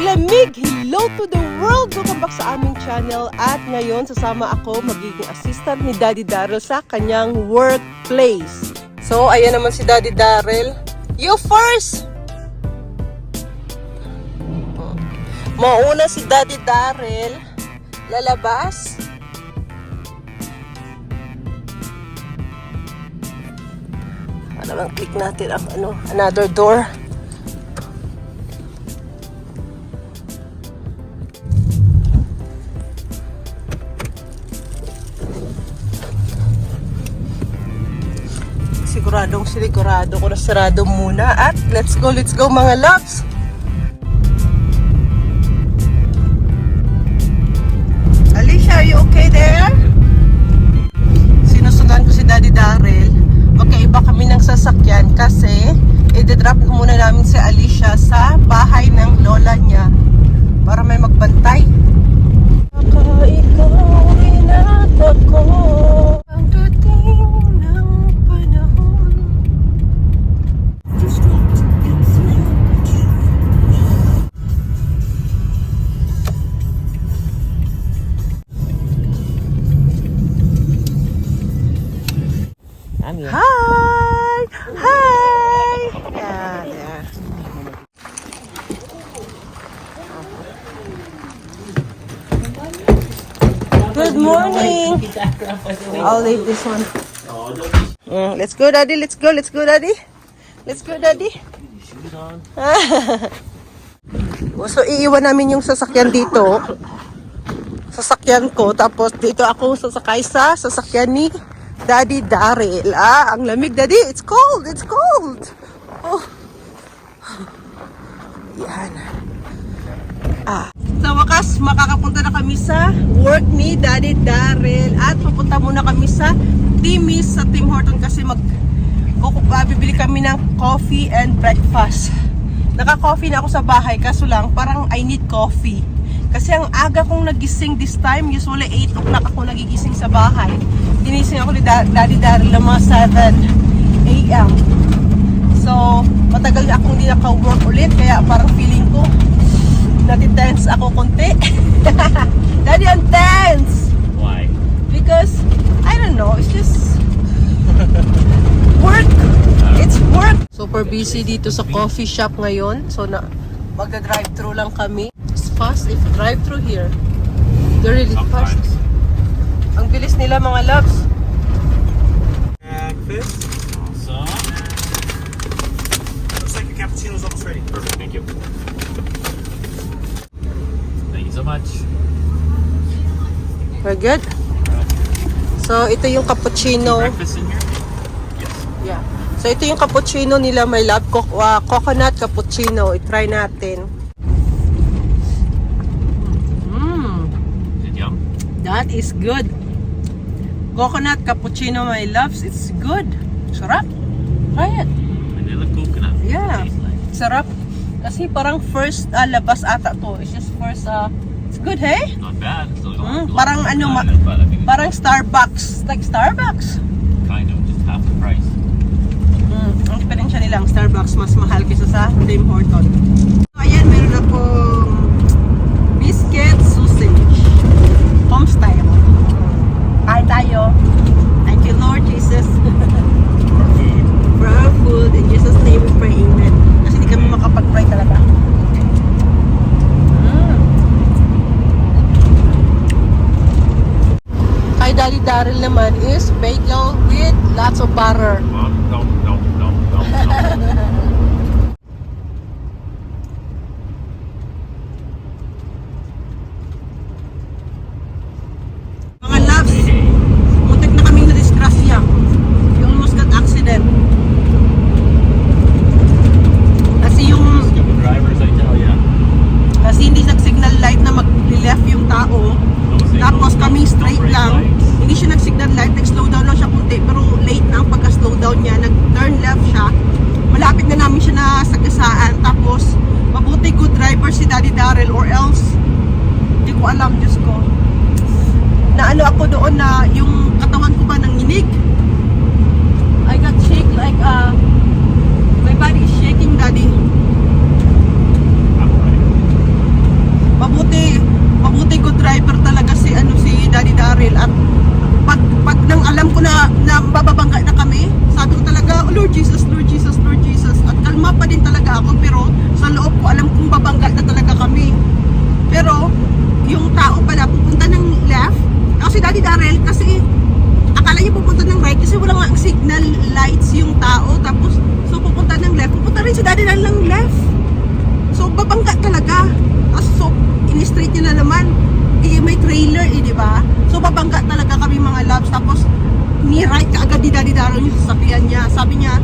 Ang lamig! Hello to the world! Welcome back sa aming channel. At ngayon, sasama ako magiging assistant ni Daddy Darrell sa kanyang workplace. So, ayan naman si Daddy Darrell. You first! Mauna si Daddy Darrell. Lalabas. Naman click natin ang another door. Sigurado ko na sarado muna at let's go mga loves. Alicia, are you okay there? Sinusundan ko si Daddy Darrell. Magkaiba kami ng sasakyan kasi i-drop muna namin si Alicia sa bahay ng lola niya para may magbantay. Baka ikaw inatak ko ang dating ng panahon. Hi! Hi! Yeah. Good morning! I'll leave this one. Let's go, Daddy. Let's go, Daddy. Let's go, Daddy. So, iiwan namin yung sasakyan dito. Sasakyan ko. Tapos, dito ako sasakay sa sasakyan ni Daddy Darrell. Ang lamig, Daddy. It's cold. Oh. Yan. Sa wakas, makakapunta na kami sa work ni Daddy Darrell. At pupunta muna kami sa Timmy's sa Tim Horton kasi bibili kami ng coffee and breakfast. Naka-coffee na ako sa bahay kaso lang parang I need coffee. Kasi ang aga kong nagising this time, usually 8 o'clock ako nagigising sa bahay. Ginising ako ni Daddy Darrell ng mga 7 a.m. So, matagal na akong hindi naka-work ulit, kaya parang feeling ko nati-tense ako konti. Daddy, I'm tense! Why? Because, I don't know, it's just work. It's work. Super busy dito sa coffee shop ngayon. So, magda-drive-thru lang kami. It's fast if you drive through here. They're really fast. Ang bilis nila mga loves. Breakfast. Awesome. Looks like your cappuccino's almost ready. Perfect, thank you. Thank you so much. We're good. So, ito yung cappuccino. Breakfast in here? Yes. Yeah. So, ito yung cappuccino nila, my love. Coconut cappuccino. I-try natin. Is it yum? That is good. Coconut cappuccino, my loves. It's good. Sarap. Try it. Vanilla coconut. Yeah. Tastes like. Sarap. Kasi parang first labas ata to. It's just first, it's good, hey? Not bad. So Parang parang Starbucks. Like Starbucks. Kind of, just half the price. Ang experience nilang Starbucks mas mahal kaysa sa Tim Horton. So, ayan, meron akong biscuit sausage. Home style. Kain tayo. Thank you, Lord Jesus. For our food, in Jesus' name we pray, amen. Kasi hindi kami makapag-pray talaga. Kay Daddy Darrell naman is bagel with lots of butter. No. Mga loves, muntik na kaming na-disgrasya. We almost got accident. Kasi Stupid drivers, I tell ya. Kasi hindi nag-signal light na mag-left yung tao. Tapos kami straight lang. Hindi siya nag-signal light, nag-slow down lang siya kunti. Pero late na ang pagka-slow down niya. Nag-turn left siya. Malapit na namin siya nasagasaan. Tapos, mabuti good driver si Daddy Darrell or else, hindi ko alam, Diyos ko. Na ano ako doon na yung katawan ko ba nanginig. I got shake like, my body is shaking, Daddy. talaga ako, pero sa loob ko alam kong babangga na talaga kami. Pero yung tao pala pupunta ng left, kasi Daddy Darrell, kasi akala niya pupunta ng right kasi wala nga ang signal lights yung tao, tapos so pupunta ng left, pupunta rin si Daddy Darrell ng left. So babangga talaga. So in-straight niya na naman, may trailer di ba? So babangga talaga kami mga loves. Tapos ni-right ka agad ni Daddy Darrell yung sasakyan niya. Sabi niya,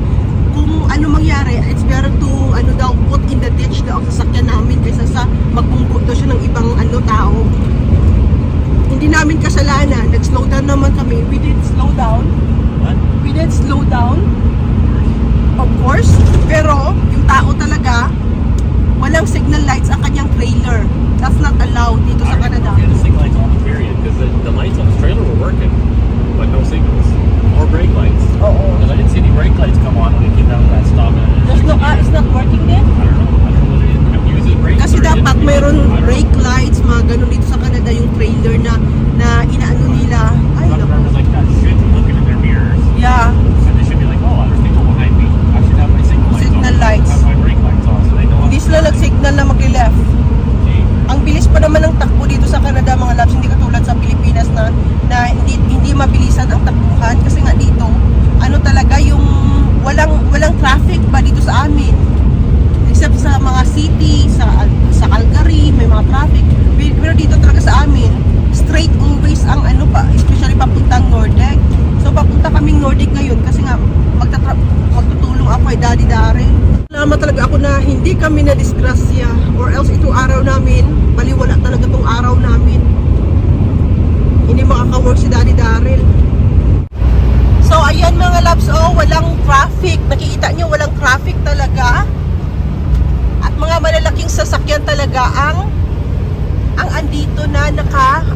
kung ano mangyari, it's better to put in the ditch daw ang sasakyan namin kaysa sa magbunggo daw siya ng ibang tao. Hindi namin kasalanan, nag-slow down naman kami. We did slow down. What? We did slow down. Of course. Pero yung tao talaga, walang signal lights ang kanyang trailer. That's not allowed dito sa Canada. Yeah, the signal lights on the period because the lights on the trailer were working, but no signals or brake lights. Oo. Because I didn't see any brake lights come on when we came down to that stop. There's no, it's not working then? I don't know what it is. It uses brakes. Kasi or it dapat didn't. mayroon I don't know. brake lights, mga ganun dito sa Canada, yung trailer na inaano nila. Ay, Some naku. drivers like that shit looking in their mirrors. Yeah. So they should be like, oh, there's people behind me. I should have my signal lights Signal on. lights. Have my brake lights on so they know. Hindi sila nag-signal na mag-left. Ang bilis pa naman ng takbo dito sa Canada, mga loves, hindi katulad sa Pilipinas na hindi mabilisan ang takbuhan kasi nga dito talaga yung walang traffic pa dito sa amin. Except sa mga city, sa Calgary, may mga traffic. Pero dito talaga sa amin, straight always ang especially papuntang Nordic. So papunta kaming Nordic ngayon kasi nga magtutulong ako kay Daddy Darrell. Salamat talaga ako na hindi kami na disgrasya, or else itong araw namin, baliwala talaga itong araw namin. Hindi makaka-work si Daddy Darrell. So ayan mga loves, walang traffic. Nakikita nyo, walang traffic talaga. At mga malalaking sasakyan talaga ang andito na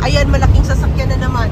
ayan, malaking sasakyan na naman.